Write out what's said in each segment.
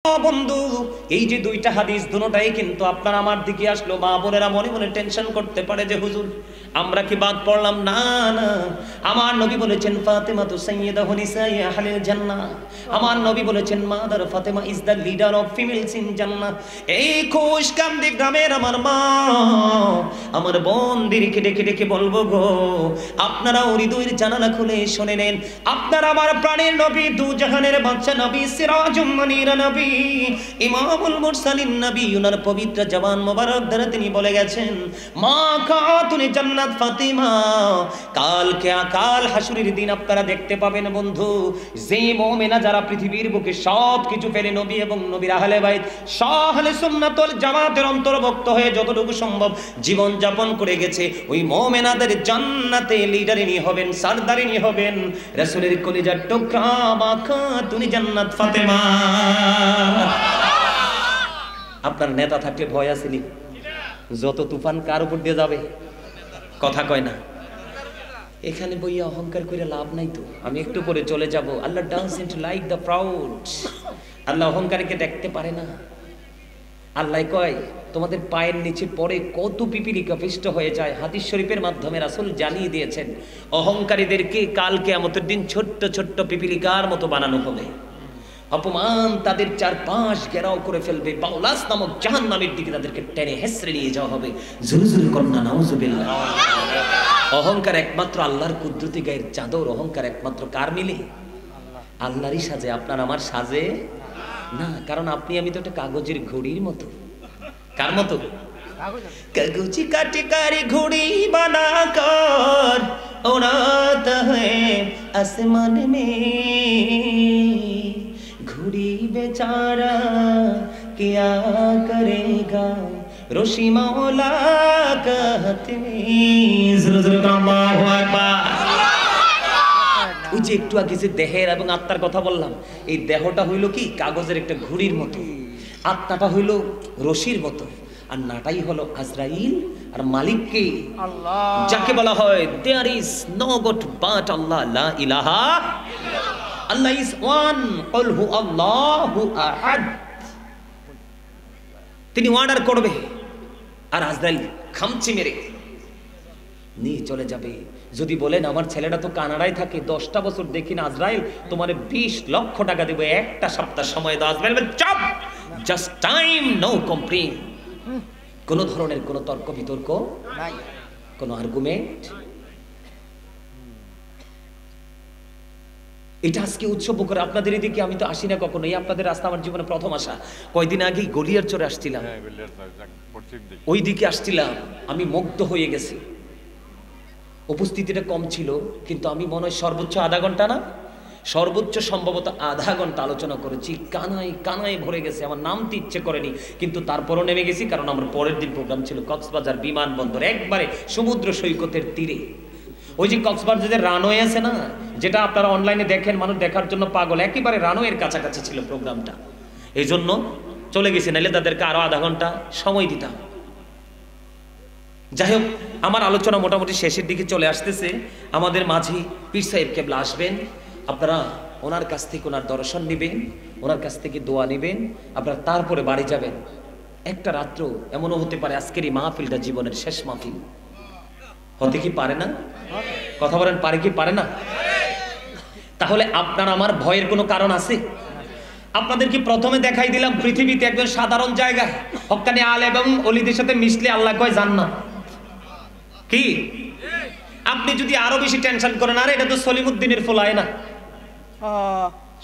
বন্ধু, এই যে দুইটা হাদিস দুটোটাই কিন্তু আপনার আমার দিকে আসলো। মা বোনেরা মনে মনে টেনশন করতে পারে যে হুজুর আমরা কি বাদ পড়লাম? না না, আমার নবী বলেছেন ফাতেমা তু সাইয়্যিদাতু নিসাই আহলিল জান্নাহ। আমার নবী বলেছেন mother Fatema is the leader of females in জান্নাহ। এই খুশকামদি গ্রামের আমার মা, আমার বোনদেরকে ডেকে ডেকে বলবো গো, আপনারা হৃদয়ের জানালা খুলে শুনে নেন। আপনারা আমার প্রাণের নবী, দু জাহানের বাদশা নবী, সিরাজুম মুনীর নবী, ইমামুল মুরসালিন নবী, ওনার পবিত্র জবান মোবারক দ্বারা তিনি বলে গেছেন মা খাতুনে জান্নাত ফাতিমা। কাল হাসুরের দিন আপনারা দেখতে পাবেন বন্ধু, যে মুমিনা যারা পৃথিবীর বুকে সব কিছু ফেলে নবী এবং নবীর আহলে বাইত আহলে সুন্নাত ওয়াল জামাতের অন্তর্ভুক্ত হয়ে যতটুকু সম্ভব জীবন যাপন করে গেছে, ওই মুমিনাদের জান্নাতে লিডারিনী হবেন, সরদারিনী হবেন রাসূলের কলিজার টুকরা মা খাতুনে জান্নাত ফাতেমা। আপনার নেতা থাকলে ভয় আসেনি? যত তুফান কার উপর দিয়ে যাবে কথা কয় না। এখানে বইয়া অহংকার করে লাভ নাই তো। আমি একটু করে চলে যাব। আল্লাহ ডাজন্ট লাইক দ্য প্রাউড। আল্লাহ অহংকারীকে দেখতে পারে না। আল্লাহ কয় তোমাদের পায়ের নিচে পড়ে কত পিপিলিকা পিষ্ট হয়ে যায়। হাদিস শরীফের মাধ্যমে রাসূল জানিয়ে দিয়েছেন অহংকারীদেরকে কাল কিয়ামতের দিন ছোট্ট ছোট্ট পিপিলিকার মতো বানানো হবে। অপমান তাদের চারপাশ ঘেরাও করে ফেলবে। বাউলাস নামক জাহান্নামের দিকে তাদেরকে টেনে হেসড়ে নিয়ে যাওয়া হবে। জোরে জোরে কন্যা নাউজুবিল্লাহ। অহংকার একমাত্র আল্লাহর কুদরতি গায়ের চাদর। অহংকার একমাত্র কার মিলে? আল্লাহরই সাজে, আপনার আমার সাজে না। কারণ আপনি আমি তো একটা কাগজের ঘড়ির মতো। কার মতো? কাগজি কাটে কারে ঘড়ি বানা কর উড়াতা হ্যায় আসমান মে, ঘড়ি বেচারা क्या करेगा रोशी मौला कहते ওই যে একটু আগে যে দেহের এবং আত্মার কথা বললাম, এই দেহটা হইল কি কাগজের একটা ঘুড়ির মতো, আত্মাটা হইল রশির মতো, আর নাটাই হলো আজরাইল। আর মালিককে আল্লাহ, যাকে বলা হয় there is no god but আল্লাহ, লা ইলাহা আল্লাহ ইজ ওয়ান, কুল হু আল্লাহু আহাদ। তিনি অর্ডার করবে আর আজরাইল খামচি মেরে নিয়ে চলে যাবে। যদি বলেন আমার ছেলেটা তো কানাডায় থাকে, 10টা বছর দেখি না, আজরাইল তোমারে 20 লক্ষ টাকা দেবো, একটা সপ্তাহ সময় দাও। আজরাইল চুপ, জাস্ট টাইম, নো কমপ্লেইন। কোন ধরনের কোন তর্ক বিতর্ক নাই, কোন আর্গুমেন্ট। এটা আজকে উৎসব করে আপনাদের এদিকে আমি তো আসি না কখনো। এই আপনাদের রাস্তা আমার জীবনে প্রথম আসা। কয়দিন আগেই গলিয়ার চরে আসছিলাম, ওই দিকে আসছিলাম, আমি মুগ্ধ হয়ে গেছি। উপস্থিতিটা কম ছিল, কিন্তু আমি মনে হয় সর্বোচ্চ আধা ঘন্টা না, সর্বোচ্চ সম্ভবত আধা ঘন্টা আলোচনা করেছি। কানায় কানায় ভরে গেছে, আমার নামতে ইচ্ছে করেনি, কিন্তু তারপরও নেমে গেছি। কারণ আমার পরের দিন প্রোগ্রাম ছিল কক্সবাজার বিমানবন্দর, একবারে সমুদ্র সৈকতের তীরে। ওই যে কক্সবাজারের রানওয়ে আছে না, যেটা আপনারা অনলাইনে দেখেন, মানুষ দেখার জন্য পাগল, একেবারে রানওয়ের কাছাকাছি ছিল প্রোগ্রামটা। এই জন্য চলে গেছি, নাহলে তাদেরকে আরো আধা ঘন্টা সময় দিতাম। যাই হোক, আমার আলোচনা মোটামুটি শেষের দিকে চলে আসতেছে। আমাদের মাঝে পীর সাহেব কেবলা আসবেন, আপনারা ওনার কাছ থেকে ওনার দর্শন নেবেন, ওনার কাছ থেকে দোয়া নেবেন, আপনারা তারপরে বাড়ি যাবেন। একটা রাত্র এমনও হতে পারে আজকের এই মাহফিলটা জীবনের শেষ মাহফিল হতে কি পারে না? কথা বলেন, পারে কি পারে না? তাহলে আপনার আমার ভয়ের কোনো কারণ আছে? আপনাদেরকে প্রথমে দেখাই দিলাম পৃথিবীতে একজন সাধারণ জায়গায় হক্কানি আলেম এবং ওলিদের সাথে মিশলে আল্লাহ কয় জান্নাত। কি আপনি যদি আরো বেশি টেনশন করেন, আরে এটা তো সলিমুদ্দিনের ফলায় না,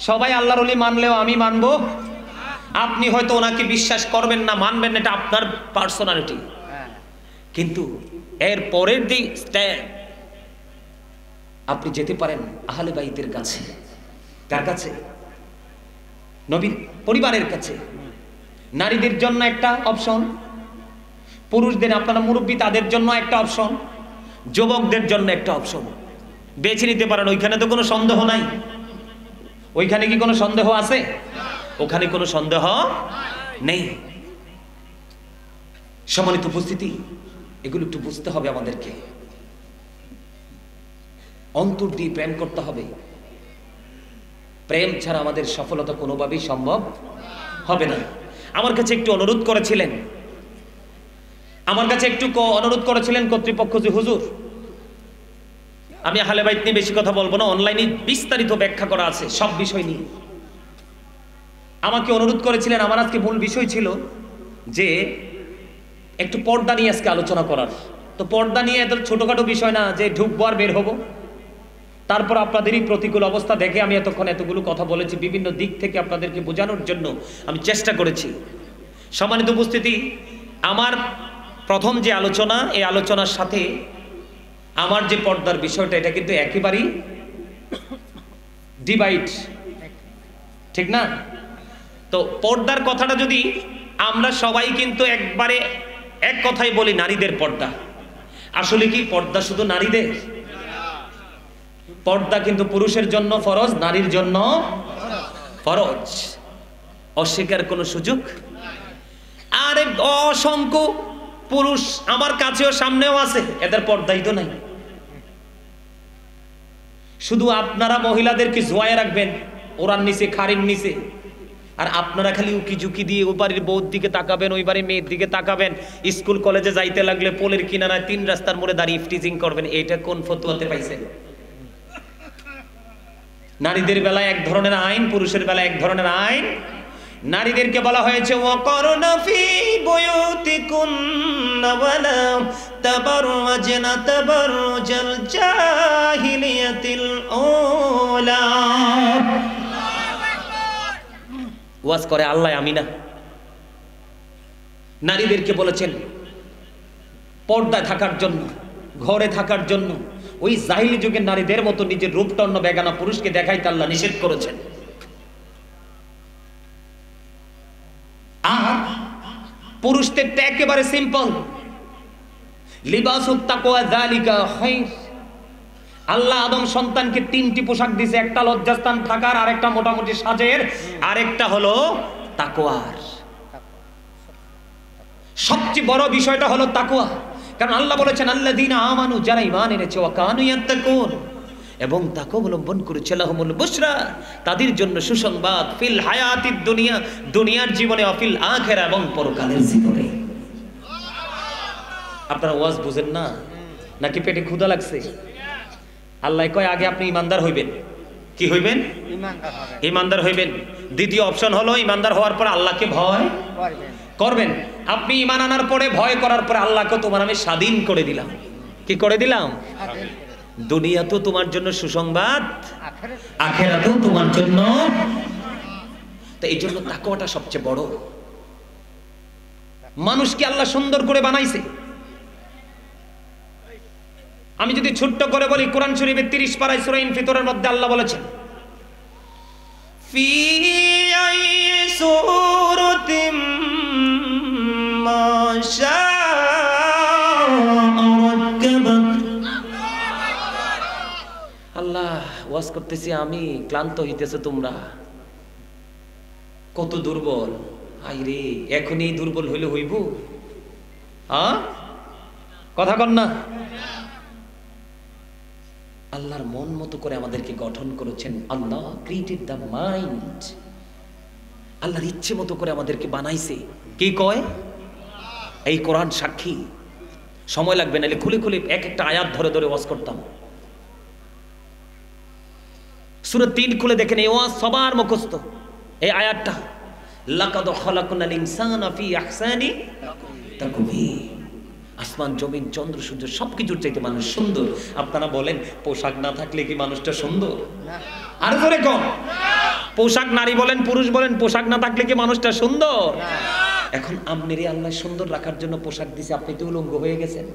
সবাই আল্লাহর ওলি মানলেও আমি মানবো, আপনি হয়তো ওনাকে বিশ্বাস করবেন না, মানবেন না, এটা আপনার পার্সোনালিটি। কিন্তু এর পরের দিন আপনি যেতে পারেন আহলে বাইতের কাছে। কার কাছে? নবীর পরিবারের কাছে। নারীদের জন্য একটা অপশন, পুরুষদের আপনারা মুরব্বী তাদের জন্য একটা অপশন, যুবকদের জন্য একটা অপশন। বেছে নিতে পারেন। ওইখানে তো কোনো সন্দেহ নাই। ওইখানে কি কোনো সন্দেহ আছে? ওখানে কোনো সন্দেহ নেই। সম্মানিত উপস্থিতি, এগুলো একটু বুঝতে হবে আমাদেরকে। অন্তর দিয়ে প্রেম করতে হবে। প্রেম ছাড়া আমাদের সফলতা কোনোভাবেই সম্ভব হবে না। আমার কাছে একটু অনুরোধ করেছিলেন, কর্তৃপক্ষ যে হুজুর, আমি আহলে বাইত নিয়ে বেশি কথা বলবো না, অনলাইনে বিস্তারিত ব্যাখ্যা করা আছে সব বিষয় নিয়ে। আমাকে অনুরোধ করেছিলেন, আমার আজকে মূল বিষয় ছিল যে একটু পর্দা নিয়ে আজকে আলোচনা করার। তো পর্দা নিয়ে এত ছোটখাটো বিষয় না যে ঢুকবো আর বের হবো। তারপর আপনাদেরই প্রতিকূল অবস্থা দেখে আমি এতক্ষণ এতগুলো কথা বলেছি, বিভিন্ন দিক থেকে আপনাদেরকে বোঝানোর জন্য আমি চেষ্টা করেছি। সম্মানিত উপস্থিতি, আমার প্রথম যে আলোচনা, এই আলোচনার সাথে আমার যে পর্দার বিষয়টা, এটা কিন্তু একেবারেই ডিভাইড, ঠিক না? তো পর্দার কথাটা যদি আমরা সবাই কিন্তু একবারে এক কথাই বলি, নারীদের পর্দা। আসলে কি পর্দা শুধু নারীদের? পর্দা কিন্তু পুরুষের জন্য ফরজ, নারীর জন্য ফরজ, অস্বীকার কোনো সুযোগ। আর অসংখ্য পুরুষ আমার কাছেও সামনেও আছে, এদের পর্দাই তো নাই। শুধু আপনারা মহিলাদেরকে জোয়ায় রাখবেন ওরার নিচে, খাড়ির নিচে, আর আপনারা খালি উকি ঝুঁকি দিয়ে ওই বাড়ির বউর দিকে তাকাবেন, ওই বাড়ির মেয়ের দিকে তাকাবেন, স্কুল কলেজে যাইতে লাগলে পোলের কিনারায় 3 রাস্তার মোড়ে দাঁড়িয়ে ইফটিজিং করবেন। এটা কোন ফতোয়াতে পাইছেন? নারীদের বেলায় এক ধরনের আইন, পুরুষের বেলায় এক ধরনের আইন। নারীদেরকে বলা হয়েছে ওয়াকারনা ফি বুয়ুতিকুন্না ওয়ালা তাবাররাজনা তাবাররুজাল জাহিলিয়াতিল উলা। ওয়াজ করে আল্লাহ, আমি না। নারীদেরকে বলেছেন পর্দায় থাকার জন্য, ঘরে থাকার জন্য। ওই জাহিলি যুগের নারীদের মতো নিজের রূপটা অন্য বেগানা পুরুষকে দেখাইতে আল্লাহ নিষেধ করেছেন। আর পুরুষদেরটা একেবারে সিম্পল, লিবাসুত তাকওয়া যালিকা খায়র। আল্লাহ আদম সন্তানকে 3টি পোশাক দিয়েছে, একটা লজ্জাস্থান থাকার, আরেকটা মোটামুটি সাজের, আরেকটা হলো তাকওয়ার। সবচেয়ে বড় বিষয়টা হলো তাকওয়া। কারণ আল্লাহ বলেছেন আল্লাযীনা আমানু, যারা ঈমান এনেছে, ওয়া কানু ইয়াত্তাকুন, এবং তাকওয়া অবলম্বন করেছে, লাহুমুল বুশরা, তাদের জন্য সুসংবাদ, ফিল হায়াতিদ দুনিয়া, দুনিয়ার জীবনে, ফিল আখিরা, এবং পরকালের জীবনে। আপনারা ওয়াজ বুঝেন না নাকি পেটে ক্ষুধা লাগছে? আল্লাহ কয় আগে আপনি ইমানদার হইবেন। কি হইবেন? ইমানদার হইবেন। দ্বিতীয় অপশন হলো ইমানদার হওয়ার পর আল্লাহকে ভয় করবেন। আপনি ইমান আনার পরে, ভয় করার পরে আল্লাহকে তোমার আমি স্বাধীন করে দিলাম। কি করে দিলাম? দুনিয়া তো তোমার জন্য সুসংবাদ, আখিরাতেও তোমার জন্য। তো এই জন্য তাকওয়াটা সবচেয়ে বড়। মানুষকে আল্লাহ সুন্দর করে বানাইছে। আমি যদি ছোট্ট করে বলি, কোরআন শরীফের 30 পারায় সূরা ইনফিতরের মধ্যে আল্লাহ বলেছেন, ফি সূরাতিম মা শাআ রাক্কাবাক। আল্লাহ ওয়াজ করতেছি আমি, ক্লান্ত হইতেছে তোমরা, কত দুর্বল। আইরে এখনই দুর্বল হইলে হইব? কথা কন না। আল্লাহর মন মতো করে আমাদেরকে গঠন করেছেন। আল্লাহ ক্রিয়েটেড দ্য মাইন্ড। আল্লাহর ইচ্ছে মতো করে আমাদেরকে বানাইছে। কি কয়? এই কোরআন সাক্ষী। সময় লাগবে, নাহলে খুলে খুলে এক একটা আয়াত ধরে ধরে ওয়াজ করতাম। সূরা 3 খুলে দেখেন, এই ওয়াজ সবার মুখস্থ। এই আয়াতটা, লাকাদ খালাকনাল ইনসানা ফি আহসানি তাকওয়িম। আসমান, জমিন, চন্দ্র, সূর্য সবকিছুর চাইতে মানুষ সুন্দর। আপনারা বলেন পোশাক না থাকলে কি মানুষটা সুন্দর? আর ধরে কম। পোশাক, নারী বলেন পুরুষ বলেন, পোশাক না থাকলে কি মানুষটা সুন্দর? এখন আপনারই আল্লাহ সুন্দর রাখার জন্য পোশাক দিছে, আপনি তো উলঙ্গ হয়ে গেছেন।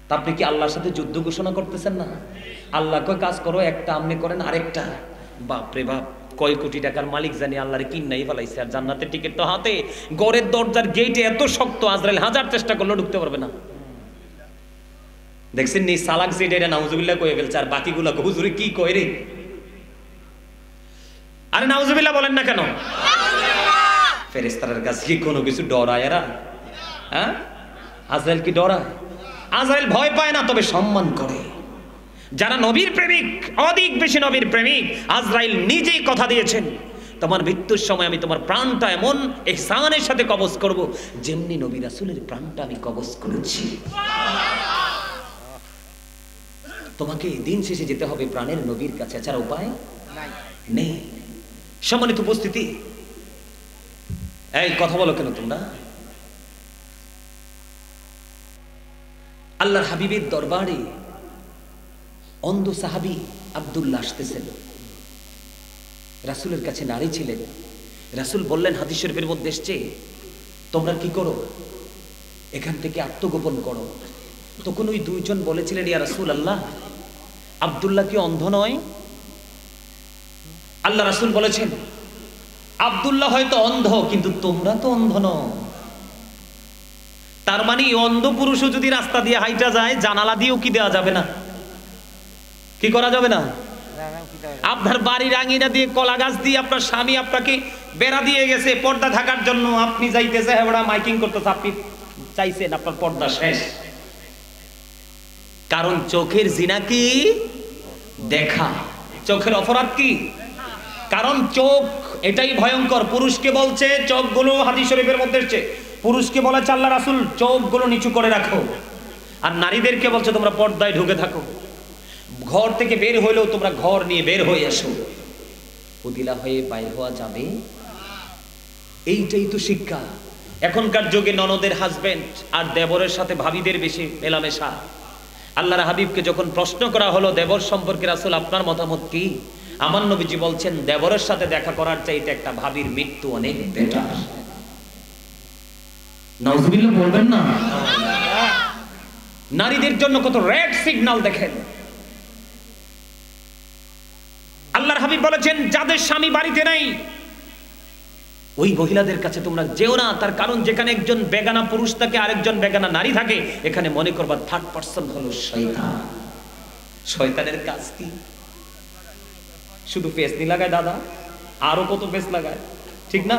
তা আপনি কি আল্লাহর সাথে যুদ্ধ ঘোষণা করতেছেন না? আল্লাহ কয় কাজ করো একটা, আপনি করেন আরেকটা। বাপরে বাপ, কয় কোটি টাকার মালিক জানি আল্লাহরে কিন্নাই ফেলাইছে। আর জান্নাতের টিকিট তো হাতে, ঘরের দরজার গেটে এত শক্ত, আজরাইল 1000 চেষ্টা করলেও ঢুকতে পারবে না। দেখছেন নি সালাক যে এটা নাউজুবিল্লাহ কয়ে ফেলছে, আর বাকিগুলো হুজুরে কি কয় রে? আরে নাউজুবিল্লাহ বলেন না কেন? ফেরেশতাদের কাছে কি কোনো কিছু ডরায় এরা? হ্যাঁ, আজরাইল কি ডরায়? আজরাইল ভয় পায় না, তবে সম্মান করে। যারা নবীর প্রেমিক, অধিক বেশি নবীর প্রেমিক, আজরাইল নিজেই কথা দিয়েছেন, তোমার মৃত্যুর সময় আমি তোমার প্রাণটা এমন ইহসানের সাথে কবজ করব যেমনি নবী রাসূলের প্রাণটা আমি কবজ করেছি। তোমাকে দিন শেষে যেতে হবে প্রাণের নবীর কাছে, ছাড়া উপায় নেই। সম্মানিত উপস্থিতি, এই কথা বলো কেন তোমরা? আল্লাহর হাবিবের দরবারে অন্ধ সাহাবী আব্দুল্লাহ আসতেছেন। রাসূলের কাছে নারী ছিলেন। রাসূল বললেন, হাদিস শরীফের মধ্যে এসছে, তোমরা কি করো? এখান থেকে আত্মগোপন করো। তখন ওই দুইজন বলেছিলেন, ইয়া রাসূলুল্লাহ, আব্দুল্লাহ কি অন্ধ নয়? আল্লাহ রাসূল বলেছেন, আব্দুল্লাহ হয়তো অন্ধ, কিন্তু তোমরা তো অন্ধ নও। তার মানে অন্ধ পুরুষও যদি রাস্তা দিয়ে হাইটা যায়, জানালা দিয়েও কি দেওয়া যাবে না? কি করা যাবে না? আপনার বাড়ির আঙিনা দিয়ে, কলা গাছ দিয়ে আপনার স্বামী আপনাকে বেড়া দিয়ে গেছে পর্দা ঢাকার জন্য, আপনি যাইতেছে, ওরা মাইকিং করতেছে, আপনি চাইছেন, আপনার পর্দা শেষ। কারণ চোখের জিনা কি? দেখা। চোখের অপরাধ কি? কারণ চোখ এটাই ভয়ঙ্কর। পুরুষকে বলছে চোখগুলো, হাদিস শরীফের মধ্যে এসেছে, পুরুষকে বলেছে আল্লাহ রাসূল চোখগুলো নিচু করে রাখো, আর নারীদেরকে বলছে তোমরা পর্দায় ঢুকে থাকো। ঘর থেকে বের হইলেও তোমরা ঘর নিয়ে বের হয়ে আসো, উদিলা হয়ে বাইর হওয়া যাবে। এইটাই তো শিক্ষা। এখনকার যুগে ননদের হাজবেন্ড আর দেবরের সাথে ভাবিদের বেশি মেলামেশা। আল্লাহর হাবিবকে যখন প্রশ্ন করা হলো দেবর সম্পর্কে, রাসূল আপনার মতামত কি? আমার নবীজি বলছেন, দেবরের সাথে দেখা করার চাইতে একটা ভাবির মৃত্যু অনেক বেটার। নাউজুবিল্লাহ বলবেন না? নারীদের জন্য কত রেড সিগন্যাল দেখেন। আল্লাহর হাবিব বলেছেন, যাদের স্বামী বাড়িতে নাই ওই মহিলাদের কাছে তোমরা যেও না। তার কারণ যেখানে একজন বেগানা পুরুষ থাকে, আরেকজন বেগানা নারী থাকে, এখানে মনে করবা থার্ড পারসন হলো শয়তান। শয়তানের কাজ কি? শুধু পেস্ট লাগায় দাদা, আরো কত পেস্ট লাগায়, ঠিক না?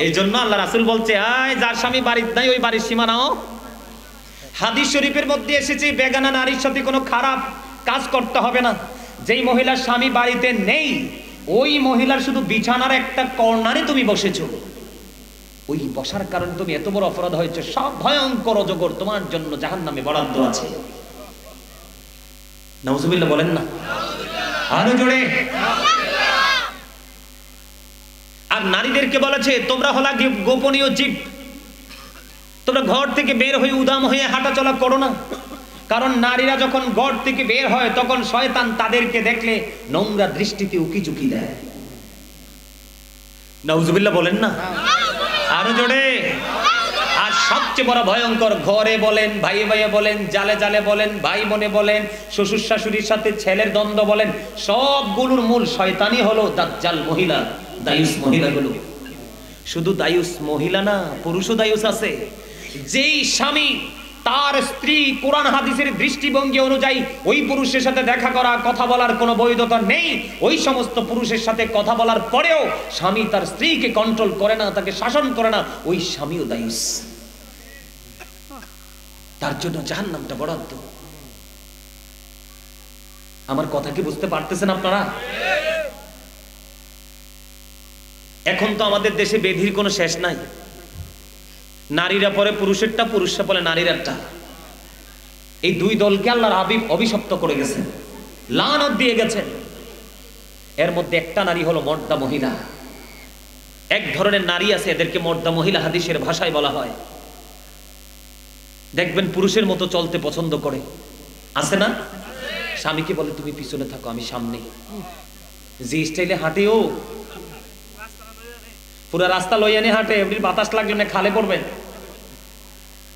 এই জন্য আল্লাহ রাসূল বলছে, আয় যার স্বামী বাড়িতে নাই ওই বাড়ির সীমানাও। হাদিস শরীফের মধ্যে এসেছে, বেগানা নারীর সাথে কোনো খারাপ কাজ করতে হবে না। যেই মহিলার স্বামী বাড়িতে নেই, ওই মহিলার শুধু বিছানার একটা কর্নারে তুমি বসেছো, ওই বসার কারণে তুমি এত বড় অপরাধ হয়েছে, সব ভয়ঙ্কর অজগর তোমার জন্য জাহান্নামে বরাদ্দ আছে। নাউজুবিল্লাহ বলেন না? আরো জোরে। আর নারীদেরকে বলেছে, তোমরা হলা গোপনীয় জীব, তোমরা ঘর থেকে বের হয়ে উদাম হয়ে হাঁটাচলা করো না। কারণ নারীরা যখন ঘর থেকে বের হয়, তখন শয়তান তাদেরকে দেখলে নোংরা দৃষ্টিতে উকিঝুঁকি দেয়। নাউজুবিল্লাহ বলেন না? আরো জোরে। আর সবচেয়ে বড় ভয়ঙ্কর, ঘরে বলেন, ভাইয়ে ভাইয়ে বলেন, জালে জালে বলেন, ভাই বোনে বলেন, শ্বশুর শাশুড়ির সাথে ছেলের দ্বন্দ্ব বলেন, সবগুলোর মূল শয়তানি হলো দাজ্জাল মহিলা, দায়ুস মহিলাগুলো। শুধু দায়ুস মহিলা না, পুরুষও দায়ুস আছে। যেই স্বামী তার স্ত্রী কোরআন হাদিসের দৃষ্টিভঙ্গি অনুযায়ী ওই পুরুষের সাথে দেখা করা, কথা বলার কোনো বৈধতা নেই, ওই সমস্ত পুরুষের সাথে কথা বলার পরেও স্বামী তার স্ত্রীকে কন্ট্রোল করে না, তাকে শাসন করে না, ওই স্বামীও দায়ুস। তার জন্য জাহান্নামটা বরাদ্দ। আমার কথা কি বুঝতে পারতেছেন আপনারা? এখন তো আমাদের দেশে বেধির কোনো শেষ নাই। নারীরা পরে পুরুষেরটা, পুরুষরা বলে নারীরারটা। এই দুই দলকে আল্লাহর হাবিব অভিশপ্ত করে গেছেন, লানত দিয়ে গেছেন। এর মধ্যে একটা নারী হলো মর্দা মহিলা। এক ধরনের নারী আছে, এদেরকে মর্দা মহিলা হাদিসের ভাষায় বলা হয়। দেখবেন পুরুষের মতো চলতে পছন্দ করে, আছে না? স্বামীকে বলে তুমি পিছনে থাকো, আমি সামনে। যে স্টাইলে হাঁটে ও, পুরো রাস্তা লইয়া নিয়ে হাঁটে, এমনি বাতাস লাগলে না খালে পড়বেন,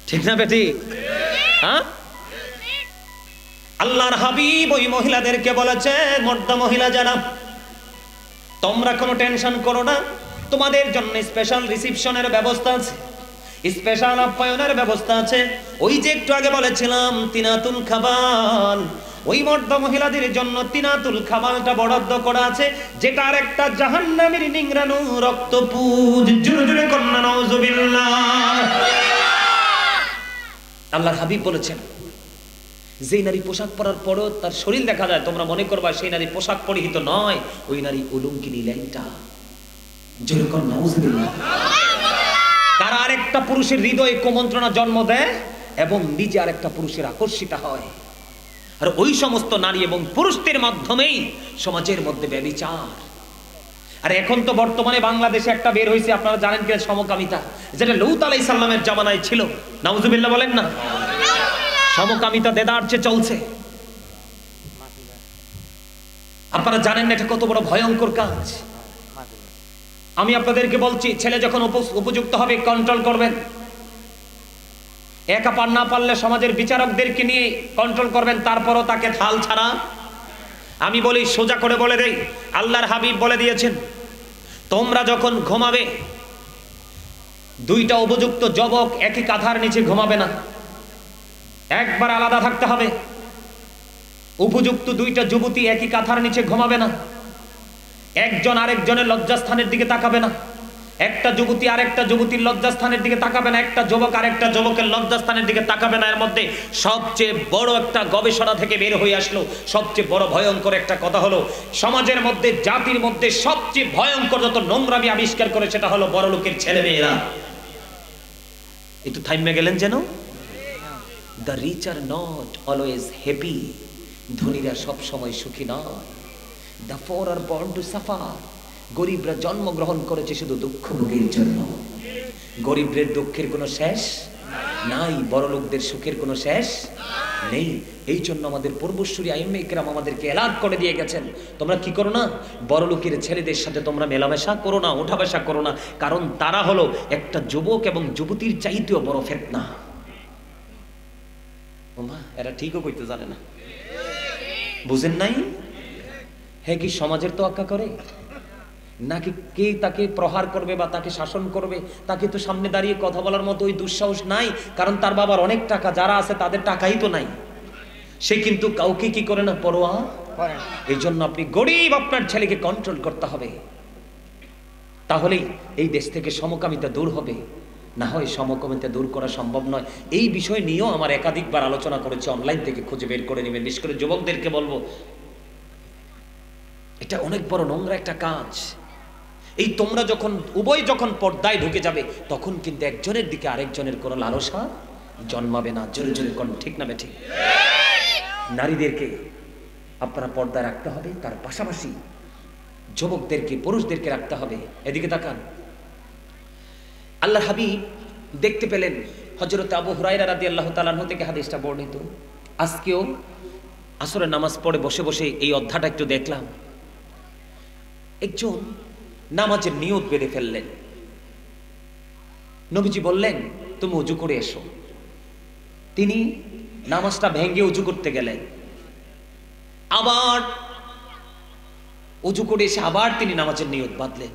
ঠিক না বেটি? হ্যাঁ, আল্লাহর হাবিব ওই মহিলাদেরকে বলেছে, মর্দা মহিলা যারা, তোমরা কোনো টেনশন করো না, তোমাদের জন্য স্পেশাল রিসিপশনের ব্যবস্থা আছে, স্পেশাল আপ্যায়নের ব্যবস্থা আছে। ওই যে একটু আগে বলেছিলাম তিনাতুল খাবাল, ওই মর্দা মহিলাদের জন্য তিনাতুল খাবালটা বরাদ্দ করা আছে, যেটার একটা জাহান্নামের নিংড়ানো রক্তপুঞ্জ। জোরে জোরে কন্যা নাউজুবিল্লাহ। আল্লাহর হাবিব বলেছেন, যেই নারী পোশাক পরার পরেও তার শরীর দেখা যায়, তোমরা মনে করবা সেই নারী পোশাক পরিহিত নয়, ওই নারী উলুঙ্গিনী ল্যাংটা। যেরকম নাউজুবিল্লাহ। কারা আরেকটা পুরুষের হৃদয়ে কুমন্ত্রণা জন্ম দেয় এবং নিজে আরেকটা পুরুষের আকর্ষিত হয়, আর ওই সমস্ত নারী এবং পুরুষদের মাধ্যমেই সমাজের মধ্যে ব্যভিচার। আর এখন তো বর্তমানে বাংলাদেশে একটা বের হয়েছে, আপনারা জানেন কি, সমকামিতা, যেটা লূত আলাইহিস সালামের জামানায় ছিল। নাউজুবিল্লাহ বলেন না। সমকামিতা দেদারচে চলছে। আপনারা জানেন না এটা কত বড় ভয়ঙ্কর কাজ। আমি আপনাদেরকে বলছি, ছেলে যখন উপযুক্ত হবে কন্ট্রোল করবেন। একা পার না পারলে সমাজের বিচারকদেরকে নিয়ে কন্ট্রোল করবেন, তারপরও তাকে থাল ছাড়া। আমি বলি, সোজা করে বলে দেই, আল্লাহর হাবিব বলে দিয়েছেন, তোমরা যখন ঘুমাবে দুইটা উপযুক্ত যুবক একই কাঁথার নিচে ঘুমাবে না, একবার আলাদা থাকতে হবে। উপযুক্ত দুইটা যুবতী একই কাঁথার নিচে ঘুমাবে না, একজন আরেকজনের লজ্জাস্থানের দিকে তাকাবে না, একটা যুবতী আরেকটা যুবতীর লজ্জাস্থানের দিকে তাকাবে না, একটা যুবক আরেকটা যুবকের লজ্জাস্থানের দিকে তাকাবে না। এর মধ্যে সবচেয়ে বড় একটা গবেষণা থেকে বের হয়ে আসলো, সবচেয়ে বড় ভয়ঙ্কর একটা কথা হলো, সমাজের মধ্যে, জাতির মধ্যে সবচেয়ে ভয়ঙ্কর যত নোংরামি আবিষ্কার করে সেটা হলো বড় লোকের ছেলে মেয়েরা। একটু থাইমে গেলেন যেন। The rich are not always happy, ধনীরা সব সময় সুখী নয়। The poor are born to suffer, গরিবরা জন্মগ্রহণ করেছে শুধু দুঃখ ভোগের জন্য। গরিবদের দুঃখের কোনো শেষ নাই, বড় লোকদের সুখের কোনো শেষ নেই। এই জন্য আমাদের পূর্বসূরি আইম্মে ইকরাম আমাদেরকে এলান করে দিয়ে গেছেন, তোমরা কি করো না, বড় লোকের ছেলেদের সাথে তোমরা মেলামেশা করো না, ওঠা বসা করো না, কারণ তারা হলো একটা যুবক এবং যুবতীর চাইতেও বড় ফিতনা। ওমা, এরা ঠিকও কইতে জানে না, বুঝেন নাই? হ্যাঁ, কি সমাজের তোয়াক্কা করে নাকি কে তাকে প্রহার করবে বা তাকে শাসন করবে? তাকে তো সামনে দাঁড়িয়ে কথা বলার মতো ওই দুঃসাহস নাই, কারণ তার বাবার অনেক টাকা, যারা আছে তাদের টাকাই তো নাই। সে কিন্তু কাউকে কি করে না, পরোয়া। এই জন্য আপনি গরিব আপনার ছেলেকে কন্ট্রোল করতে হবে, তাহলেই এই দেশ থেকে সমকামিতা দূর হবে। না হয় সমকামিতা দূর করা সম্ভব নয়। এই বিষয় নিয়েও আমার একাধিকবার আলোচনা করেছি, অনলাইন থেকে খুঁজে বের করে নেবেন। বিশেষ করে যুবকদেরকে বলবো, এটা অনেক বড় নোংরা একটা কাজ। এই তোমরা যখন পর্দায় ঢুকে যাবে, তখন কিন্তু একজনের দিকে আরেকজনের কোনো লালসা জন্মাবে না। জোরে জোরে কোন ঠিক না বেঠিক? নারীদেরকে আপনারা পর্দায় রাখতে হবে, তার পাশাপাশি যুবকদেরকে, পুরুষদেরকে রাখতে হবে। এদিকে তাকান, আল্লাহর হাবিব দেখতে পেলেন, হযরত আবু হুরায়রা রাদিয়াল্লাহু তাআলা আনহু থেকে হাদিসটা বর্ণিত। আজকেও আসরের নামাজ পড়ে বসে বসে এই অধ্যায়টা একটু দেখলাম। একজন নামাজের নিয়ত বেঁধে ফেললেন, নবীজি বললেন তুমি উজু করে এসো। তিনি নামাজটা ভেঙে উজু করতে গেলেন, আবার উজু করে এসে আবার তিনি নামাজের নিয়ত বাঁধলেন।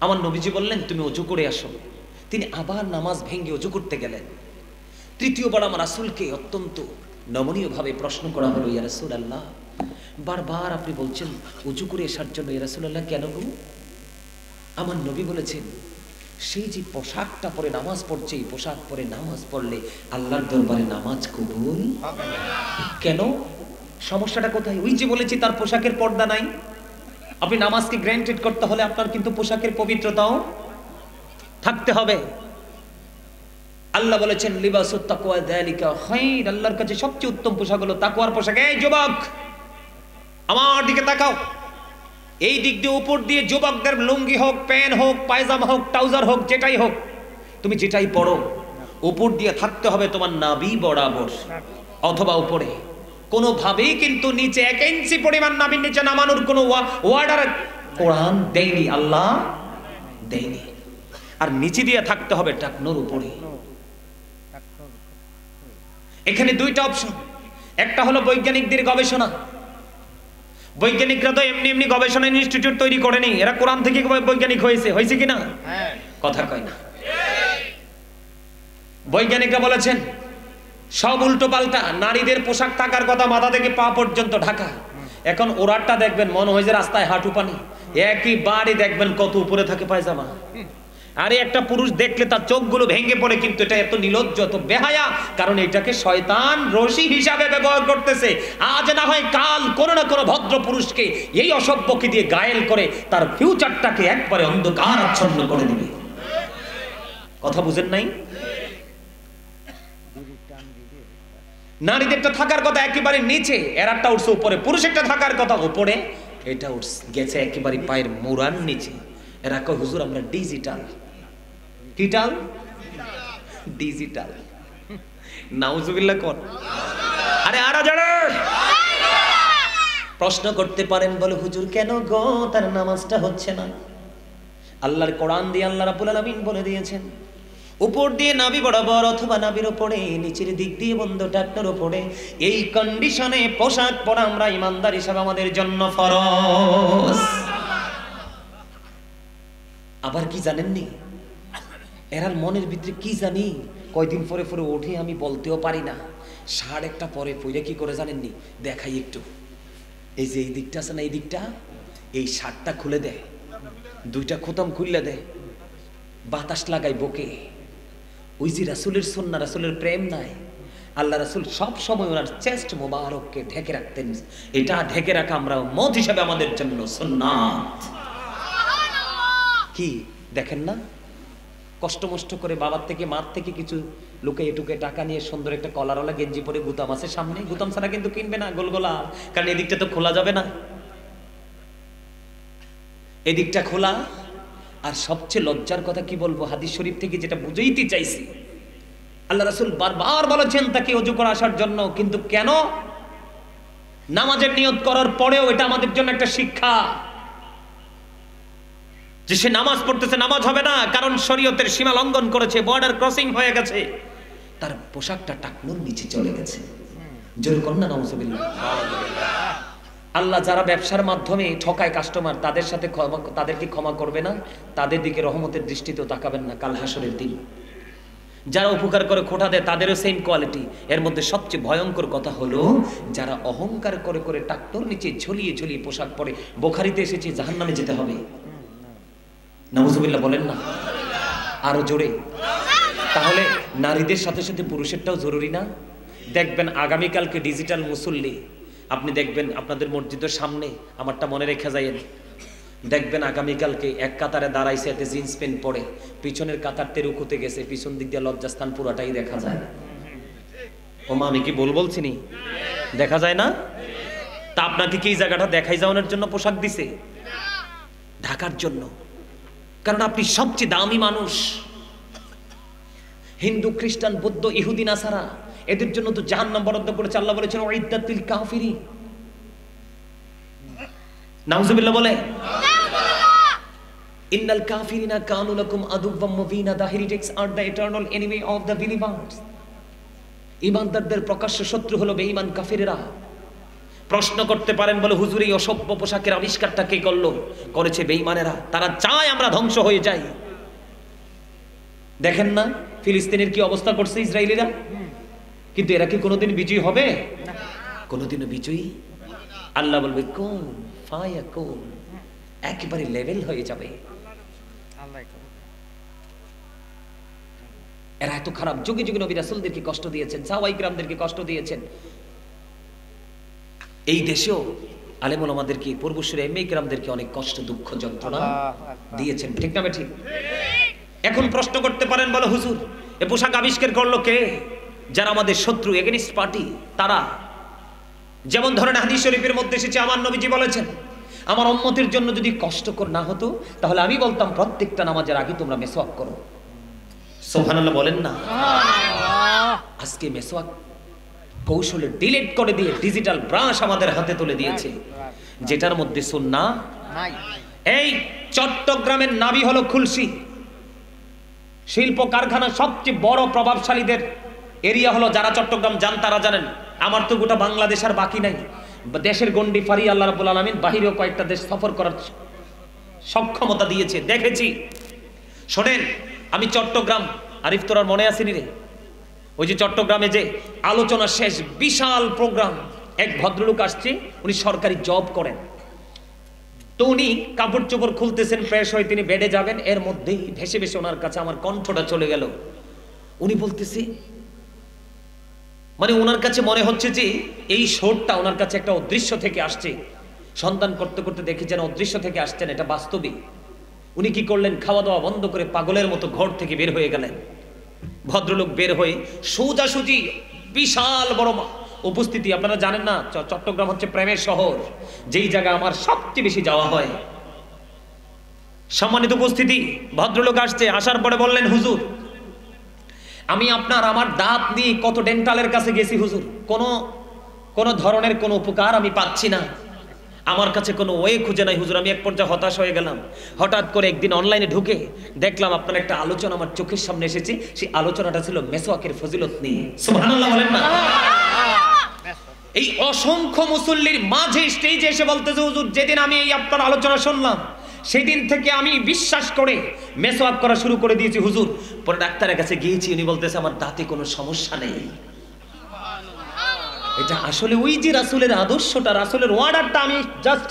আমার নবীজি বললেন তুমি উজু করে আসো। তিনি আবার নামাজ ভেঙে উজু করতে গেলেন। তৃতীয়বার আমার রাসূলকে অত্যন্ত নমনীয়ভাবে প্রশ্ন করা হলো, ইয়া রাসূলুল্লাহ, বারবার আপনি বলছেন উজু করে আসার জন্য, ইয়া রাসূলুল্লাহ কেন গো? আমার নবী বলেছেন, সেই যে পোশাকটা পরে নামাজ পড়ছে, এই পোশাক পরে নামাজ পড়লে আল্লাহর দরবারে নামাজ কবুল হবে না। কেন? সমস্যাটা কোথায়? ওই যে বলেছি তার পোশাকের পর্দা নাই। আপনি নামাজকে গ্র্যান্টেড করতে হলে আপনার কিন্তু পোশাকের পবিত্রতাও থাকতে হবে। আল্লাহ বলেছেন লিবাসুত তাকওয়া যালিকা খায়র, আল্লাহর কাছে সবচেয়ে উত্তম পোশাক হলো তাকওয়ার পোশাক। এই যুবক, আমার দিকে তাকাও। এই দিক দিয়ে উপর দিয়ে যুবকদের লুঙ্গি হোক, প্যান্ট হোক, পায়জামা হোক, ট্রাউজার হোক, যেটাই হোক, তুমি যেটাই পরো, উপর দিয়ে থাকতে হবে তোমার নাভি বরাবর অথবা উপরে। কোনোভাবেই কিন্তু নিচে 1 ইঞ্চি পরিমাণ নাভির নিচে নামানোর কোনো ওয়ার্ডার কোরআন দেয়নি, আল্লাহ দেয়নি। আর নিচে দিয়ে থাকতে হবে টাকনোর উপরে। এখানে দুইটা অপশন। একটা হলো বৈজ্ঞানিকদের গবেষণা। বৈজ্ঞানিকরা তো এমনি এমনি গবেষণা ইনস্টিটিউট তৈরি করেনি, এরা কোরআন থেকে বৈজ্ঞানিক হয়েছে কিনা? কথা কয় না। বৈজ্ঞানিকরা বলেছেন সব উল্টো পাল্টা। নারীদের পোশাক থাকার কথা মাথা থেকে পা পর্যন্ত ঢাকা। এখন ওরারটা দেখবেন মনে হয় যে রাস্তায় হাঁটু পানি, একইবারই দেখবেন কত উপরে থাকে পায়জামা। আরে একটা পুরুষ দেখলে তার চোখগুলো ভেঙে পড়ে, কিন্তু এটা এত নির্লজ্জ, এত বেহায়া, কারণ এটাকে শয়তান রশি হিসাবে ব্যবহার করতেছে। আজ না হয় কাল কোনো না কোনো ভদ্র পুরুষকে এই অসভ্যকে দিয়ে ঘায়েল করে তার ফিউচারটাকে একবারে অন্ধকার আচ্ছন্ন করে দিবে। কথা বুঝেন নাই? নারীদেরটা থাকার কথা একেবারে নিচে, এরাটা উঠছে উপরে, পুরুষেরটা থাকার কথা উপরে, এটা গেছে একেবারে পায়ের মুড়ার নিচে। এরা কয় হুজুর আমরা ডিজিটাল। কিটাল? ডিজিটাল। নাউজুবিল্লাহ কোন? আরে আরা জানে প্রশ্ন করতে পারেন, বলে হুজুর কেন গো তার নামাজটা হচ্ছে না? আল্লাহর কোরআন দিয়ে আল্লাহ রাব্বুল আলামিন বলে দিয়েছেন, উপর দিয়ে নাভি বরাবর অথবা নাভির উপরে, নিচের দিক দিয়ে বন্ধ টাকটার উপরে, এই কন্ডিশনে পোশাক পরা আমরা ইমানদার হিসাবে আমাদের জন্য ফরজ। আবার কি জানেননি, এরার মনের ভিতরে কি জানি কয়দিন পরে পরে ওঠে, আমি বলতেও পারি না। শার্ট একটা পরে পইরে কি করে জানেননি? দেখাই একটু, এই যে এই দিকটা আছে না, এই দিকটা, এই শার্টটা খুলে দেয়, দুইটা খোতাম খুললে দেয়, বাতাস লাগাই বকে। ওই যে রাসূলের সুন্নাহ, রাসূলের প্রেম নাই। আল্লাহ রাসূল সব সময় ওনার চেস্ট মোবারককে ঢেকে রাখতেন। এটা ঢেকে রাখা আমরা উম্মত হিসেবে আমাদের জন্য সুন্নাত। কি দেখেন না, কষ্ট মষ্ট করে বাবার থেকে মার থেকে কিছু লুকে এটুকে টাকা নিয়ে সুন্দর একটা কলারওয়ালা গেঞ্জি পরে, গুতাম আছে সামনে, গুতাম ছাড়া কিন্তু কিনবে না গোলগোলা, কারণ এদিকটা তো খোলা যাবে না, এদিকটা খোলা। আর সবচেয়ে লজ্জার কথা কি বলবো, হাদিস শরীফ থেকে যেটা বুঝাইতে চাইছি, আল্লাহ রাসূল বারবার বলেছেন তাকে ওযু করে আসার জন্য, কিন্তু কেন? নামাজের নিয়ত করার পরেও এটা আমাদের জন্য একটা শিক্ষা যে সে নামাজ পড়তেছে, নামাজ হবে না, কারণ শরীয়তের সীমা লঙ্ঘন করেছে, বর্ডার ক্রসিং হয়ে গেছে, তার পোশাকটা টাকনুর নিচে চলে গেছে। জোরে কর না নাউজুবিল্লাহ। আল্লাহ যারা ব্যবসার মাধ্যমে ঠকায় কাস্টমার, তাদের সাথে তাদেরকে ক্ষমা করবে না, তাদের দিকে রহমতের দৃষ্টিতেও তাকাবেন না কাল হাসরের দিন। যারা উপকার করে খোটা দেয়, তাদেরও সেম কোয়ালিটি। এর মধ্যে সবচেয়ে ভয়ঙ্কর কথা হলো যারা অহংকার করে করে টাকনুর নিচে ঝুলিয়ে ঝুলিয়ে পোশাক পরে। বুখারীতে এসেছে জাহান্নামে যেতে হবে। নাউজুবিল্লাহ বলেন না আরো জোরে। তাহলে নারীদের সাথে সাথে পুরুষেরটাও জরুরি না? দেখবেন আগামীকালকে ডিজিটাল মুসল্লি, আপনি দেখবেন আপনাদের মসজিদের সামনে, আমারটা মনে রেখে যাইয়েন, দেখবেন আগামীকালকে এক কাতারে দাঁড়াইছে, এতে জিন্স প্যান্ট পরে, পিছনের কাতার তেরুকুতে গেছে, পিছন দিক দিয়ে লজ্জাস্থান পুরাটাই দেখা যায়। ও মা, আমি কি বলছিনি? দেখা যায় না? তা আপনাকে কি এই জায়গাটা দেখাই যাওয়ানোর জন্য পোশাক দিছে? ঢাকার জন্য, কারণ আপনি সবচেয়ে দামি মানুষ। হিন্দু, খ্রিস্টান, বৌদ্ধ, ইহুদি, নাসারা, এদের জন্য তো জাহান্নাম বরাদ্দ করেছে। আল্লাহ বলেছেন উইদ্দাতিল কাফিরিন। নাউজুবিল্লাহ বলে, ইন্নাল কাফিরিনা কানু লাকুম আদুওয়াম মুবিনা, দ্য হেরিটিক্স আর the eternal enemy of the believers. ঈমানদারদের প্রকাশ্য শত্রু হলো বেঈমান কাফিরেরা। প্রশ্ন করতে পারেন, বলে হুজুর এই অসভ্য পোশাকের আবিষ্কারটা কে করলো? করেছে বেঈমানেরা। তারা চায় আমরা ধ্বংস হয়ে যাই। দেখেন না ফিলিস্তিনের কি অবস্থা করছে ইসরায়েলিরা, কিন্তু এরা কি কোনোদিন বিজয়ী হবে? কোনোদিনও বিজয়ী? আল্লাহ বলবে কোন ফায়াকুন, একেবারে লেভেল হয়ে যাবে। এরা এত খারাপ, যুগে যুগে নবী রাসূলদেরকে কষ্ট দিয়েছেন, সাহাবায়ে কিরামদেরকে কষ্ট দিয়েছেন। এই দেশেও আলেম ওলামাদেরকে, পূর্বসূরি আইম্মায়ে কিরামদেরকে অনেক কষ্ট, দুঃখ, যন্ত্রণা দিয়েছেন। ঠিক না ঠিক? এখন প্রশ্ন করতে পারেন, বলে হুজুর এ পোশাক আবিষ্কার করলো কে? যারা আমাদের শত্রু, এগেনিস্ট পার্টি, তারা। যেমন ধরেন হাদিস শরীফের মধ্যে এসেছে, আমার নবীজি বলেছেন আমার উম্মতের জন্য যদি কষ্টকর না হতো তাহলে আমি বলতাম প্রত্যেকটা নামাজের আগে তোমরা মেসওয়াক করো। সুবহানাল্লাহ বলেন না? আজকে মেসওয়াক কৌশলে ডিলিট করে দিয়ে ডিজিটাল ব্রাশ আমাদের হাতে তুলে দিয়েছে, যেটার মধ্যে সুন্নাহ নাই। এই চট্টগ্রামের নাবি হলো খুলশি, শিল্প কারখানা সবচেয়ে বড় প্রভাবশালীদের এরিয়া হলো, যারা চট্টগ্রাম যান তারা জানেন। আমার তো গোটা বাংলাদেশ আর বাকি নাই, দেশের গন্ডি ফারি আল্লাহ রাব্বুল আলামিন বাহিরেও কয়েকটা দেশ সফর করার সক্ষমতা দিয়েছে, দেখেছি। শোনেন, আমি চট্টগ্রাম, আরিফ তোরার মনে আসেনি রে? ওই যে চট্টগ্রামে যে আলোচনা শেষ, বিশাল প্রোগ্রাম, এক ভদ্রলোক আসছে, উনি সরকারি জব করেন, তো উনি কাপড় চোপড় খুলতেছেন, ফ্রেশ হয়ে তিনি বেডে যাবেন, এর মধ্যেই ভেসে ভেসে ওনার কাছে আমার কণ্ঠটা চলে গেল। উনি বলতেছে, মানে ওনার কাছে মনে হচ্ছে যে এই সুরটা ওনার কাছে একটা অদৃশ্য থেকে আসছে। সন্তান করতে করতে দেখি যেন অদৃশ্য থেকে আসছেন, এটা বাস্তবে। উনি কি করলেন, খাওয়া দাওয়া বন্ধ করে পাগলের মতো ঘর থেকে বের হয়ে গেলেন। ভদ্রলোক বের হয়ে সোজাসুজি বিশাল বড় উপস্থিতি, আপনারা জানেন না চট্টগ্রাম হচ্ছে প্রেমের শহর, যেই জায়গা আমার সবচেয়ে বেশি যাওয়া হয়। সম্মানিত উপস্থিতি, ভদ্রলোক আসছে, আসার পরে বললেন, হুজুর আমি আমার দাঁত নিয়ে কত ডেন্টালের কাছে গেছি হুজুর, কোনো ধরনের কোনো উপকার আমি পাচ্ছি না, আমার কাছে কোনো ওয়ে খুঁজে নাই হুজুর। আমি এক পর্যায়ে হতাশ হয়ে গেলাম। হঠাৎ করে একদিন অনলাইনে ঢুকে দেখলাম আপনার একটা আলোচনা আমার চোখের সামনে এসেছে। সেই আলোচনাটা ছিল মেসওয়াকের ফজিলত নিয়ে। সুবহানাল্লাহ বলেন না? এই অসংখ্য মুসল্লির মাঝে স্টেজে এসে বলতেছে, হুজুর যেদিন আমি এই আপনার আলোচনা শুনলাম সেদিন থেকে আমি বিশ্বাস করে মেসওয়াক করা শুরু করে দিয়েছি হুজুর। পরে ডাক্তারের কাছে গিয়েছি, উনি বলতেছে আমার দাঁতে কোনো সমস্যা নেই। এটা আসলে ওই যে রাসূলের আদর্শটা, রাসূলের ওয়ার্ডারটা আমি জাস্ট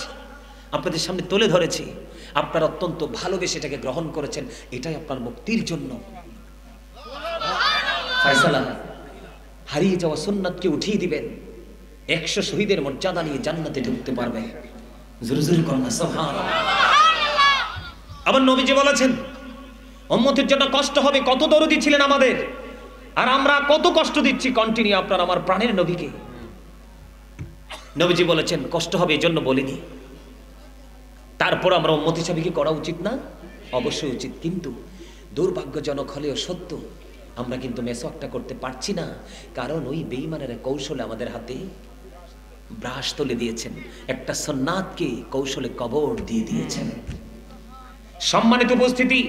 আপনাদের সামনে তুলে ধরেছি। আপনারা অত্যন্ত ভালোবেসে এটাকে গ্রহণ করেছেন, এটাই আপনার মুক্তির জন্য। ফয়সালা হারিয়ে যাওয়া সুন্নাতকে উঠিয়ে দিবেন, 100 শহীদের মর্যাদা নিয়ে জান্নাতে ঢুকতে পারবে। জোরে জোরে করুন সুবহানাল্লাহ। আবার নবীজি বলেছেন উম্মতের জন্য কষ্ট হবে, কত দরদি ছিলেন আমাদের, আর আমরা কত কষ্ট দিচ্ছি কন্টিনিউ আপনার আমার প্রাণের নবীকে। নবীজি বলেছেন কষ্ট হবে এজন্য বলিনি, তারপর আমরা উম্মত হিসাবে কি করা উচিত না? অবশ্যই উচিত, কিন্তু দুর্ভাগ্যজনক হলেও সত্য আমরা কিন্তু মেসওয়াকটা করতে পারছি না, কারণ ওই বেঈমানের কৌশলে আমাদের হাতে ব্রাশ তুলে দিয়েছেন, একটা সুন্নাতকে কৌশলে কবর দিয়ে দিয়েছেন। সম্মানিত উপস্থিতি,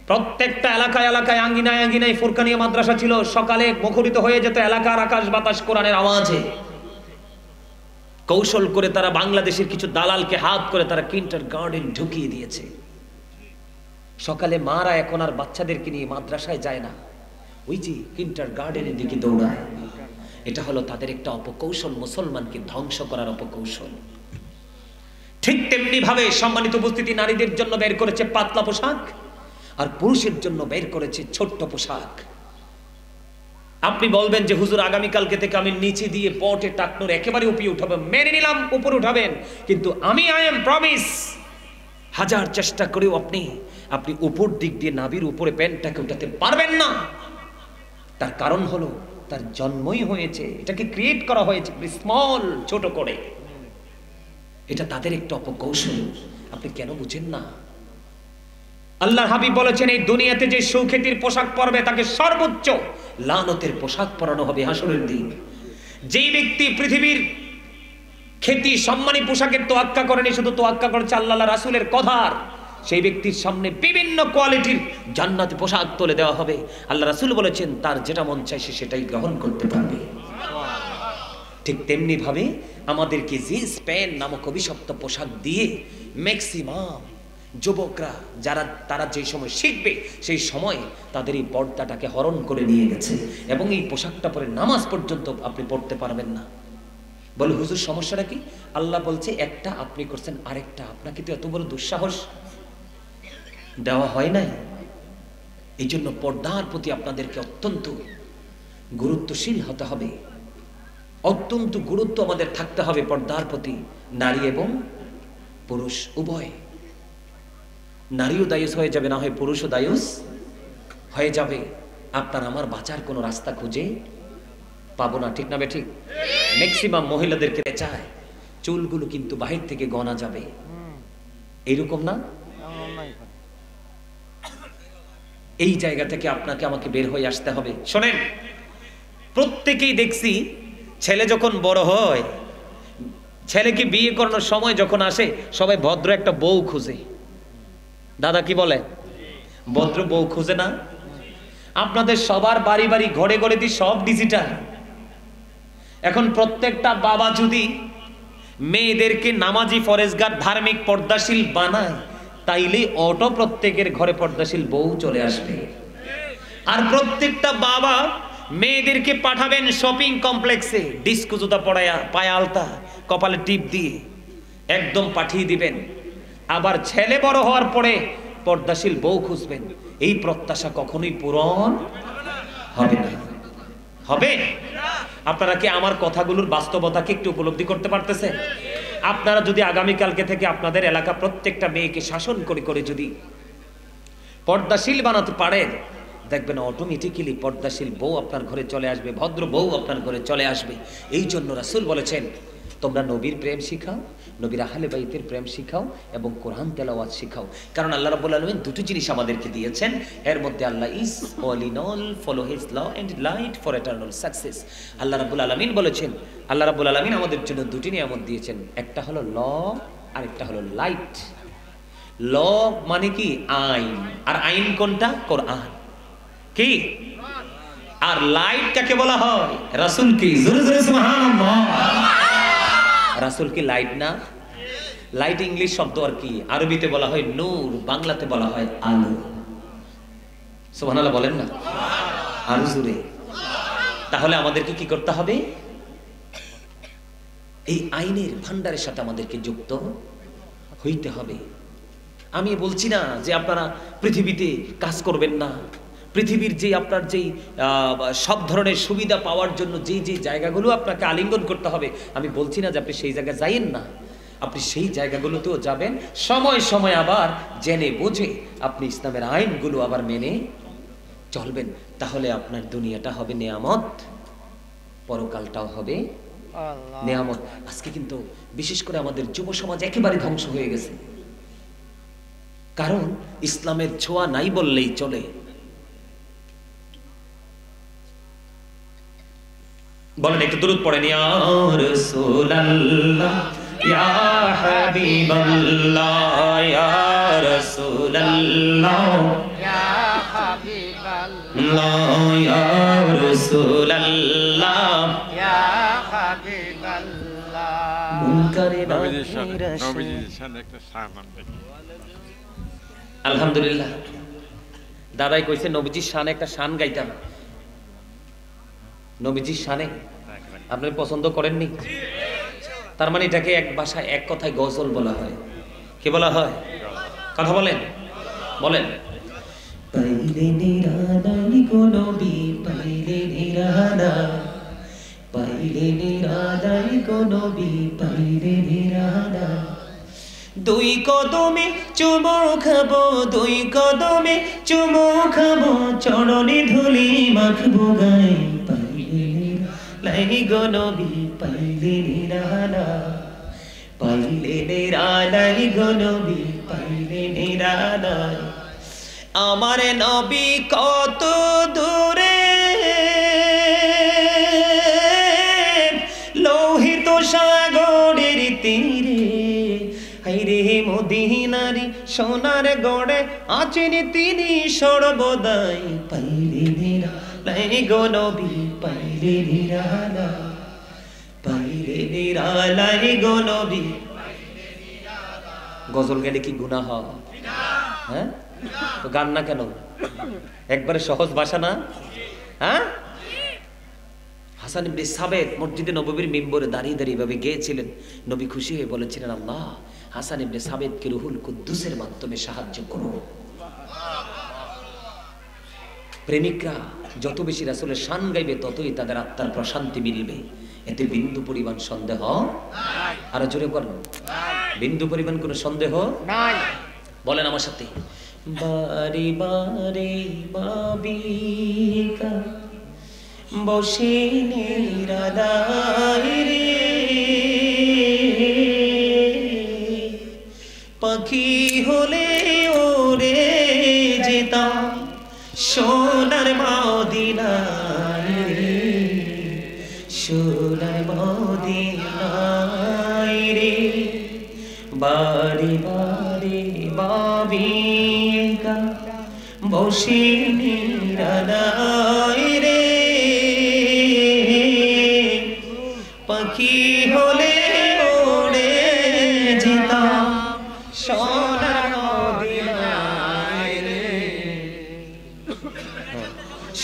প্রত্যেকটা এলাকায় এলাকায় আঙ্গিনায় আঙ্গিনায় ফুরকানিয়া মাদ্রাসা ছিল। সকালে মুখরিত হয়ে যেত এলাকার আকাশ বাতাস কোরআনের আওয়াজে। কৌশল করে তারা বাংলাদেশের কিছু দালালকে হাত করে তারা কিন্ডারগার্টেন ঢুকিয়ে দিয়েছে। সকালে মারা এখন আর বাচ্চাদেরকে নিয়ে মাদ্রাসায় যায় না, ওই যে কিন্ডারগার্টেনের দিকে দৌড়ায়। এটা হলো তাদের একটা অপকৌশল, মুসলমানকে ধ্বংস করার অপকৌশল। ঠিক তেমনি ভাবে সম্মানিত উপস্থিতি, নারীদের জন্য বের করেছে পাতলা পোশাক, আর পুরুষের জন্য বের করেছে ছোট্ট পোশাক। আপনি বলবেন যে হুজুর আগামীকালকে থেকে আমি নিচে দিয়ে পটে টাকনোর একেবারে উপরে উঠাবো, মেনে নিলাম উপরে উঠাবেন, কিন্তু আমি আই এম প্রমিস হাজার চেষ্টা করেও আপনি উপর দিক দিয়ে নাভির উপরে প্যান্টটাকে উঠাতে পারবেন না। তার কারণ হলো তার জন্মই হয়েছে, এটাকে ক্রিয়েট করা হয়েছে স্মল, ছোট করে। এটা তাদের একটা অপকৌশল, আপনি কেন বুঝেন না? আল্লাহর হাবিব বলেছেন এই দুনিয়াতে যে সুখ্যাতির পোশাক পরবে তাকে সর্বোচ্চ লানতের পোশাক পরানো হবে হাসরের দিন। যেই ব্যক্তি পৃথিবীর খ্যাতি সম্মানী পোশাকের তোয়াক্কা করেনি, শুধু তোয়াক্কা করেছে আল্লাহ রাসূলের কথার, সেই ব্যক্তির সামনে বিভিন্ন কোয়ালিটির জান্নাতি পোশাক তুলে দেওয়া হবে। আল্লাহ রাসূল বলেছেন তার যেটা মন চায় সে সেটাই গ্রহণ করতে পারবে। ঠিক তেমনি ভাবে আমাদেরকে জিন্স প্যান্ট নামক অভিশপ্ত পোশাক দিয়ে ম্যাক্সিমাম যুবকরা তারা যে সময় শিখবে সেই সময় তাদের এই পর্দাটাকে হরণ করে নিয়ে গেছে, এবং এই পোশাকটা পরে নামাজ পর্যন্ত আপনি পড়তে পারবেন না। বলে হুজুর সমস্যাটা কি? আল্লাহ বলছে একটা, আপনি করছেন আরেকটা। আপনাকে তো এত বড় দুঃসাহস দেওয়া হয় নাই। এই জন্য পর্দার প্রতি আপনাদেরকে অত্যন্ত গুরুত্বশীল হতে হবে, অত্যন্ত গুরুত্ব আমাদের থাকতে হবে পর্দার প্রতি, নারী এবং পুরুষ উভয়। নারীও দায়ুস হয়ে যাবে, না হয় পুরুষও দায়ুস হয়ে যাবে। আপনার আমার বাঁচার কোনো রাস্তা খুঁজে পাবো না, ঠিক না বে ঠিক? ম্যাক্সিমাম মহিলাদেরকে চায় চুলগুলো কিন্তু বাহির থেকে গনা যাবে, এইরকম না? এই জায়গা থেকে আপনাকে আমাকে বের হয়ে আসতে হবে। শোনেন, প্রত্যেকেই দেখছি ছেলে যখন বড় হয়, ছেলেকে বিয়ে করানোর সময় যখন আসে, সবাই ভদ্র একটা বউ খুঁজে। দাদা কি বলে? ভদ্র বউ খুঁজে না? আপনাদের সবার বাড়ি বাড়ি ঘরে ঘরে দিয়ে সব ডিজিটাল। এখন প্রত্যেকটা বাবা যদি মেয়েদেরকে নামাজি, ফরেজগার, ধার্মিক, পর্দাশীল বানায়, তাইলে অটো প্রত্যেকের ঘরে পর্দাশীল বউ চলে আসবে। আর প্রত্যেকটা বাবা মেয়েদেরকে পাঠাবেন শপিং কমপ্লেক্সে, ডিস্কো জুতা পড়ায়া, পায়ে আলতা, কপালে টিপ দিয়ে, একদম পাঠিয়ে দিবেন। আবার ছেলে বড় হওয়ার পরে পর্দাশীল বউ খুঁজবেন, এই প্রত্যাশা কখনোই পূরণ হবে না। হবে? আপনারা কি আমার কথাগুলোর বাস্তবতাকে একটু উপলব্ধি করতে পারতেছেন? আপনারা যদি আগামীকালকে থেকে আপনাদের এলাকা প্রত্যেকটা মেয়েকে শাসন করে করে যদি পর্দাশীল বানাতে পারেন, দেখবেন অটোমেটিক্যালি পর্দাশীল বউ আপনার ঘরে চলে আসবে, ভদ্র বউ আপনার ঘরে চলে আসবে। এই জন্য রাসূল বলেছেন, তোমরা নবীর প্রেম শিখাও, নবীর আহলে বাইতের প্রেম শিখাও এবং কোরআন তেলাওয়াত শিখাও। কারণ আল্লাহ রাব্বুল আলামিন দুটো জিনিস আমাদেরকে দিয়েছেন, এর মধ্যে আল্লাহ is all in all, follow his law and light for eternal success. আল্লাহ রাব্বুল আলামিন বলেছেন, আল্লাহ রাব্বুল আলামিন আমাদের জন্য দুটি নিয়ামত দিয়েছেন, একটা হলো ল আর একটা হলো লাইট। ল মানে কি? আইন। আর আইন কোনটা? কোরআন। কি? আর লাইট কাকে বলা হয়? রাসূল। কি? জোরে জোরে সুবহানাল্লাহ। রাসূল কি লাইট না? লাইট ইংলিশ শব্দ, আর কি আরবিতে বলা হয় নূর, বাংলাতে বলা হয় আলো। সুবহানাল্লাহ বলেন না? আরো জোরে। তাহলে আমাদেরকে কি করতে হবে? এই আইনের ভান্ডারের সাথে আমাদেরকে যুক্ত হইতে হবে। আমি বলছি না যে আপনারা পৃথিবীতে কাজ করবেন না, পৃথিবীর যে আপনার যেই সব ধরনের সুবিধা পাওয়ার জন্য যে যে জায়গাগুলো আপনাকে আলিঙ্গন করতে হবে, আমি বলছি না যে আপনি সেই জায়গায় যাইয়েন না, আপনি সেই জায়গাগুলোতেও যাবেন, সময় সময় আবার জেনে বুঝে আপনি ইসলামের আইনগুলো আবার মেনে চলবেন। তাহলে আপনার দুনিয়াটা হবে নেয়ামত, পরকালটাও হবে নেয়ামত। আজকে কিন্তু বিশেষ করে আমাদের যুব সমাজ একেবারে ধ্বংস হয়ে গেছে, কারণ ইসলামের ছোঁয়া নাই বললেই চলে। বলেন একটু দুরূদ পড়েন, ইয়া রাসূলুল্লাহ ইয়া হাবিবাল্লাহ ইয়া রাসূলুল্লাহ ইয়া হাবিবাল্লাহ ইয়া রাসূলুল্লাহ ইয়া হাবিবাল্লাহ। আলহামদুলিল্লাহ, দাদাই কইছে নবীজির শানে একটা শান গাইতাম। নবীজির শানে আপনি পছন্দ করেননি? তার মানে এটাকে এক ভাষায় এক কথায় গজল বলা হয়। কি বলা হয়? কথা বলেন, বলেন। পাইলে নিরালাই গো নবী, পাইলে নিরালাই, পাইলে নিরালাই গো নবী, পাইলে নিরালাই। দুই কদমে চুমো খাবো, দুই কদমে চুমো খাবো, চরণে ধুলি মাখবো গায়ে। পাইলে নিরালাই গো নবী, পাইলে নিরালাই, পাইলে নিরালাই গো নবী, পাইলে নিরালাই। আমার নবী কত দূরে, লোহিত সাগরের তীরে, হাইরে মদিনারি সোনার গড়ে আছেন তিনি সর্বদাই। পাইলে নিরালাই গো নবী, পাইলে নিরালাই, পাইলে নিরালাই গো নবী। গজল গেলে কি গুনাহ হয়? হ্যাঁ, তো গান না কেন? একবারে সহজ ভাষা না? হ্যাঁ। হাসান ইবনে সাবিত মসজিদে নববীর মিম্বরে দাঁড়িয়ে দাঁড়িয়ে ভাবে গেয়েছিলেন। নবী খুশি হয়ে বলেছিলেন, আল্লাহ হাসান ইবনে সাবিতকে রুহুল কুদ্দুসের মাধ্যমে সাহায্য করো। প্রেমিকরা যত বেশি রাসূলের শান গাইবে ততই তাদের আত্মার প্রশান্তি মিলবে, এতে বিন্দু পরিমাণ সন্দেহ নাই। আরো জোরে বলেন, বিন্দু পরিমাণ কোনো সন্দেহ নাই। বলেন আমার সাথে, বারে বারে বাবিকা বসে নিরালাই রে, পাখি হলে ওরে যেতাম সোনার মদিনায় রে, সোনার মদিনায় রে। বারে বারে বাবিকা বসে নিরালাই রে, পাখি হলে ওড়ে যেতাম সোনার মদিনায় রে,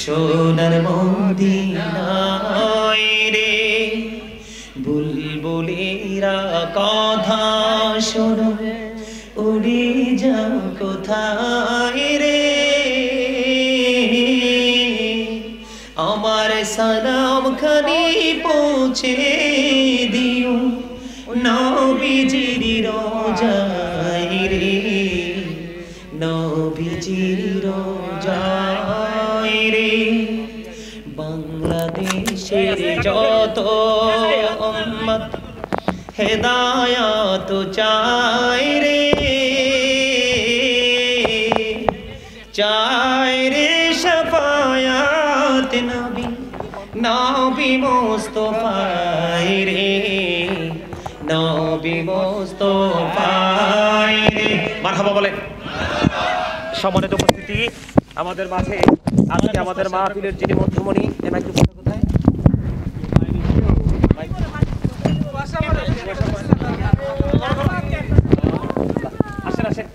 সোনার মদিনায় রে। বুলবুলেরা কথা শোনো উড়ে যাও কোথায় রে, আমার সালাম খানি পৌঁছে দিও নবীজির রোজায় রে, নবীজির রোজায় রে। বাংলাদেশের যত উম্মত হেদায়াত চায় রে, চায় রে শাফায়াত নবী নবী মুস্তাফায় রে, নবী মুস্তাফায় রে। মারহাবা বলে। সম্মানিত উপস্থিতি, আমাদের মাঝে আজকে আমাদের মাহফিলের যিনি মধ্যমণি, এই মাইক্রোফোনটা কোথায়? আসেন আসেন,